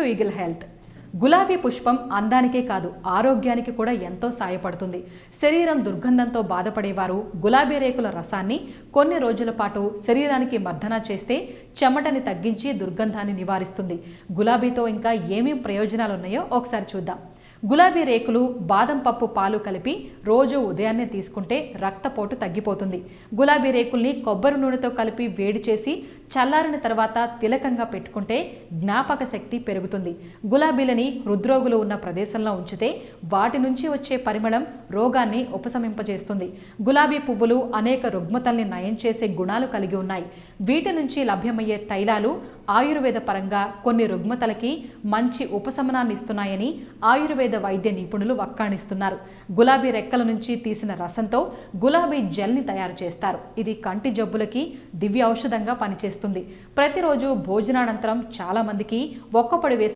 Eagle health గులాబీ పుష్పం అందానికే కాదు ఆరోగ్యానికి కూడా ఎంతో సాయపడుతుంది. శరీరం దుర్గంధంతో బాధపడేవారు గులాబీ రేకుల రసాన్ని కొన్ని రోజుల పాటు శరీరానికి మర్దన చేస్తే చెమటని తగ్గించి దుర్గంధాన్ని నివారిస్తుంది. గులాబీతో ఇంకా ఏమేం ప్రయోజనాలు ఉన్నాయో ఒకసారి చూద్దాం. గులాబీ రేకులు బాదం పప్పు పాలు కలిపి రోజు ఉదయాన్నే తీసుకుంటే రక్తపోటు తగ్గిపోతుంది. గులాబీ రేకుల్ని కొబ్బరి నూనెతో కలిపి వేడి చేసి చల్లారిన తర్వాత తిలకంగా పెట్టుకుంటే జ్ఞాపక శక్తి పెరుగుతుంది. గులాబీలని హృద్రోగులు ఉన్న ప్రదేశంలో ఉంచితే వాటి నుంచి వచ్చే పరిమళం రోగాన్ని ఉపశమింపజేస్తుంది. గులాబీ పువ్వులు అనేక రుగ్మతల్ని నయం చేసే గుణాలు కలిగి ఉన్నాయి. వీటి నుంచి లభ్యమయ్యే తైలాలు ఆయుర్వేద పరంగా కొన్ని రుగ్మతలకి మంచి ఉపశమనాన్ని ఇస్తున్నాయని ఆయుర్వేద వైద్య నిపుణులు వక్కాణిస్తున్నారు. గులాబీ రెక్కల నుంచి తీసిన రసంతో గులాబీ జెల్ని తయారు చేస్తారు. ఇది కంటి జబ్బులకి దివ్య ఔషధంగా పనిచేస్తుంది. ప్రతిరోజు భోజనానంతరం చాలా మందికి ఒక్కపొడి వేసి